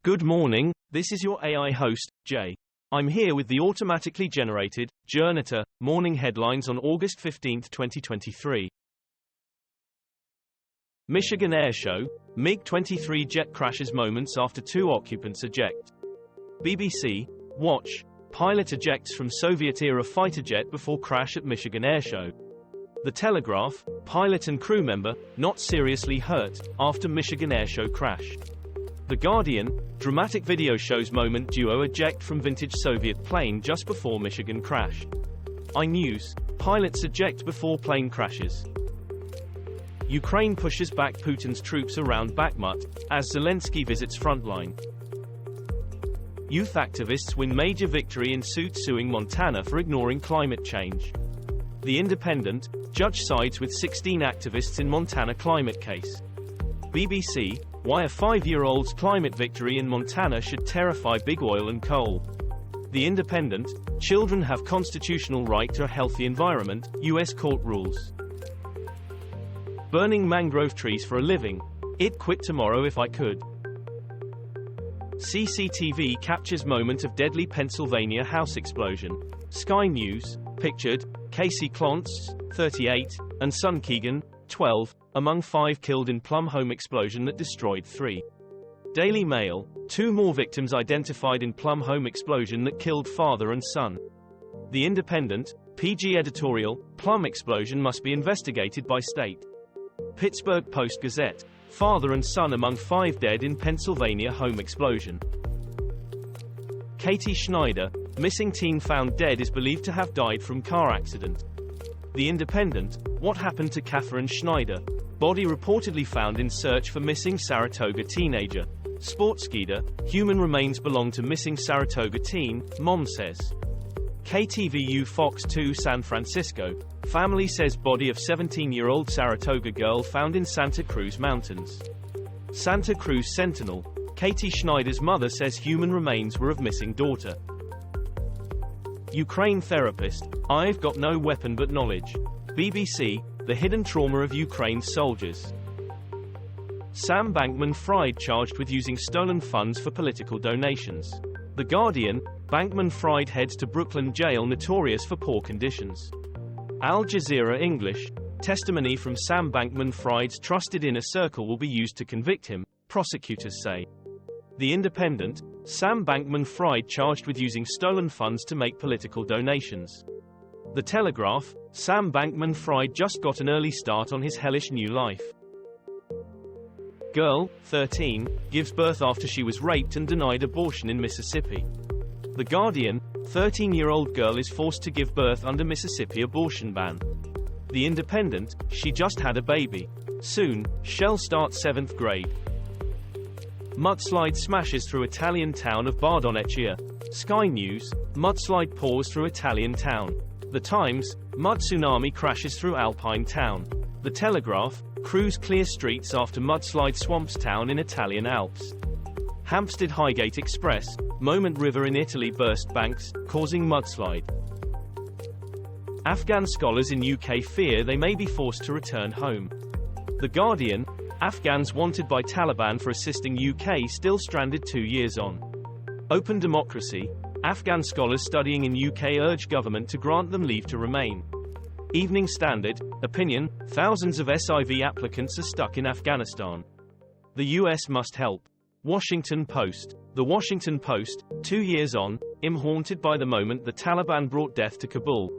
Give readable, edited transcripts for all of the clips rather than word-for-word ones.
Good morning, this is your AI host, Jay. I'm here with the automatically generated, Journato, morning headlines on August 15, 2023. Michigan Airshow, MiG-23 jet crashes moments after two occupants eject. BBC, watch, pilot ejects from Soviet-era fighter jet before crash at Michigan Airshow. The Telegraph, pilot and crew member, not seriously hurt, after Michigan Airshow crash. The Guardian, dramatic video shows moment duo eject from vintage Soviet plane just before Michigan crash. iNews, pilots eject before plane crashes. Ukraine pushes back Putin's troops around Bakhmut, as Zelensky visits frontline. Youth activists win major victory in suit suing Montana for ignoring climate change. The Independent, judge sides with 16 activists in Montana climate case. BBC, why a 5-year-old's climate victory in Montana should terrify big oil and coal. The Independent, children have constitutional right to a healthy environment, U.S. court rules. Burning mangrove trees for a living. I'd quit tomorrow if I could. CCTV captures moment of deadly Pennsylvania house explosion. Sky News, pictured, Casey Clontz, 38, and son Keegan, 12, among 5 killed in Plum home explosion that destroyed 3. Daily Mail, 2 more victims identified in Plum home explosion that killed father and son. The Independent, PG editorial, Plum explosion must be investigated by state. Pittsburgh Post-Gazette, father and son among 5 dead in Pennsylvania home explosion. Katie Schneider, missing teen found dead is believed to have died from car accident. The Independent, what happened to Catherine Schneider? Body reportedly found in search for missing Saratoga teenager. Sportskeeda, human remains belong to missing Saratoga teen, mom says. KTVU Fox 2 San Francisco, family says body of 17-year-old Saratoga girl found in Santa Cruz Mountains. Santa Cruz Sentinel, Katie Schneider's mother says human remains were of missing daughter. Ukraine therapist, I've got no weapon but knowledge. BBC, the hidden trauma of Ukraine's soldiers. Sam Bankman-Fried charged with using stolen funds for political donations. The Guardian, Bankman-Fried heads to Brooklyn jail notorious for poor conditions. Al Jazeera English, testimony from Sam Bankman-Fried's trusted inner circle will be used to convict him, prosecutors say. The Independent, Sam Bankman-Fried charged with using stolen funds to make political donations. The Telegraph, Sam Bankman-Fried just got an early start on his hellish new life. Girl, 13, gives birth after she was raped and denied abortion in Mississippi. The Guardian, 13-year-old girl is forced to give birth under Mississippi abortion ban. The Independent, she just had a baby. Soon, shell starts 7th grade. Mudslide smashes through Italian town of Bardonecchia. Sky News, mudslide pours through Italian town. The Times, mud tsunami crashes through Alpine town. The Telegraph, crews clear streets after mudslide swamps town in Italian Alps. Hampstead Highgate Express, moment river in Italy burst banks, causing mudslide. Afghan scholars in UK fear they may be forced to return home. The Guardian, Afghans wanted by Taliban for assisting UK still stranded 2 years on. Open Democracy, Afghan scholars studying in UK urge government to grant them leave to remain. Evening Standard, opinion, thousands of SIV applicants are stuck in Afghanistan. The US must help. Washington Post, the Washington Post, 2 years on, I'm haunted by the moment the Taliban brought death to Kabul.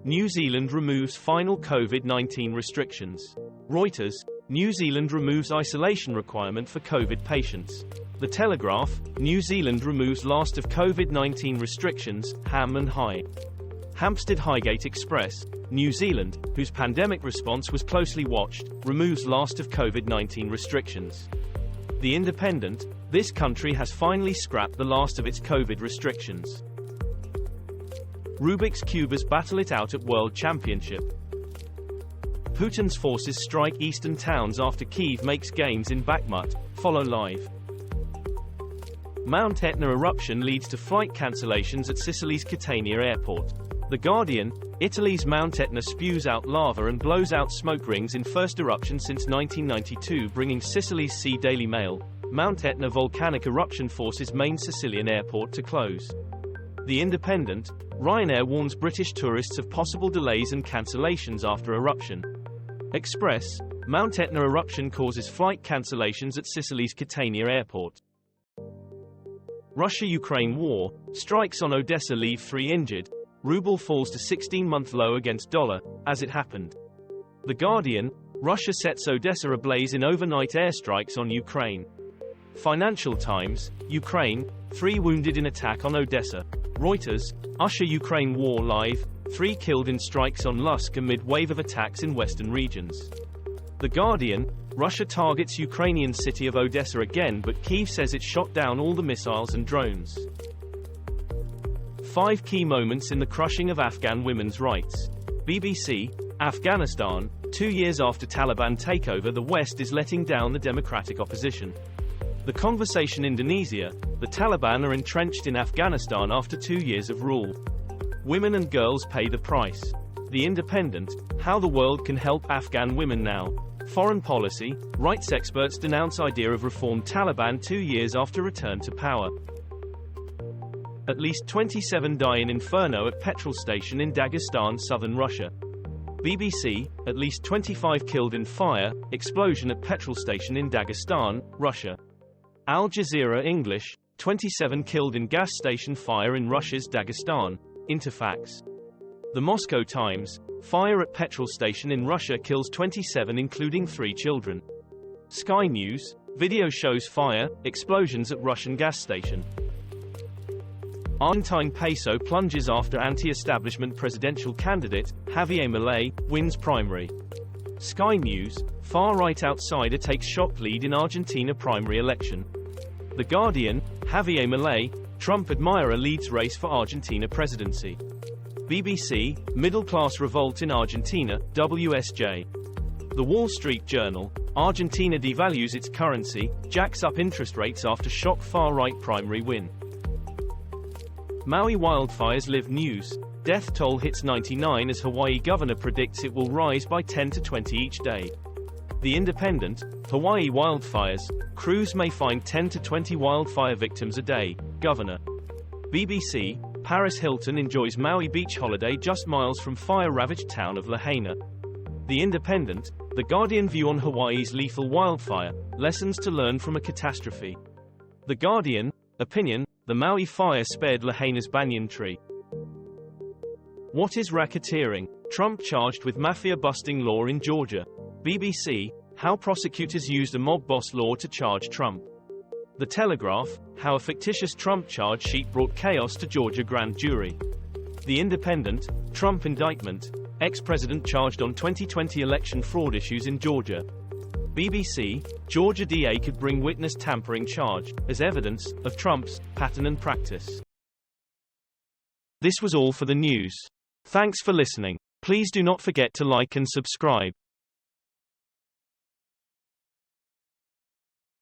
New Zealand removes final COVID-19 restrictions. Reuters, New Zealand removes isolation requirement for COVID patients. The Telegraph, New Zealand removes last of COVID-19 restrictions, Ham and High. Hampstead Highgate Express, New Zealand, whose pandemic response was closely watched, removes last of COVID-19 restrictions. The Independent, this country has finally scrapped the last of its COVID restrictions. Rubik's Cubers battle it out at World Championship. Putin's forces strike eastern towns after Kyiv makes gains in Bakhmut. Follow live. Mount Etna eruption leads to flight cancellations at Sicily's Catania airport. The Guardian, Italy's Mount Etna spews out lava and blows out smoke rings in first eruption since 1992, bringing Sicily's Daily Mail. Mount Etna volcanic eruption forces main Sicilian airport to close. The Independent, Ryanair warns British tourists of possible delays and cancellations after eruption. Express, Mount Etna eruption causes flight cancellations at Sicily's Catania airport. Russia-Ukraine war, strikes on Odesa leave 3 injured, ruble falls to 16-month low against dollar, as it happened. The Guardian, Russia sets Odesa ablaze in overnight airstrikes on Ukraine. Financial Times, Ukraine, 3 wounded in attack on Odesa. Reuters, Russia-Ukraine war live, 3 killed in strikes on Lusk amid wave of attacks in western regions. The Guardian, Russia targets Ukrainian city of Odesa again, but Kyiv says it shot down all the missiles and drones. 5 key moments in the crushing of Afghan women's rights. BBC, Afghanistan, 2 years after Taliban takeover, the West is letting down the democratic opposition. The Conversation Indonesia, the Taliban are entrenched in Afghanistan after 2 years of rule. Women and girls pay the price. The Independent, how the world can help Afghan women now. Foreign policy, rights experts denounce idea of reformed Taliban 2 years after return to power. At least 27 die in inferno at petrol station in Dagestan, southern Russia. BBC, at least 25 killed in fire, explosion at petrol station in Dagestan, Russia. Al Jazeera English, 27 killed in gas station fire in Russia's Dagestan, Interfax. The Moscow Times, fire at petrol station in Russia kills 27 including 3 children. Sky News, video shows fire, explosions at Russian gas station. Argentine peso plunges after anti-establishment presidential candidate, Javier Milei, wins primary. Sky News, far-right outsider takes shock lead in Argentina primary election. The Guardian, Javier Milei, Trump admirer leads race for Argentina presidency. BBC, middle-class revolt in Argentina, WSJ. The Wall Street Journal, Argentina devalues its currency, jacks up interest rates after shock far-right primary win. Maui wildfires live news, death toll hits 99 as Hawaii governor predicts it will rise by 10 to 20 each day. The Independent, Hawaii wildfires, crews may find 10 to 20 wildfire victims a day, governor. BBC, Paris Hilton enjoys Maui beach holiday just miles from fire-ravaged town of Lahaina. The Independent, The Guardian view on Hawaii's lethal wildfire, lessons to learn from a catastrophe. The Guardian, opinion, the Maui fire spared Lahaina's banyan tree. What is racketeering? Trump charged with mafia-busting law in Georgia. BBC, how prosecutors used a mob boss law to charge Trump. The Telegraph, how a fictitious Trump charge sheet brought chaos to Georgia grand jury. The Independent, Trump indictment, ex-president charged on 2020 election fraud issues in Georgia. BBC, Georgia DA could bring witness tampering charge, as evidence, of Trump's pattern and practice. This was all for the news. Thanks for listening. Please do not forget to like and subscribe.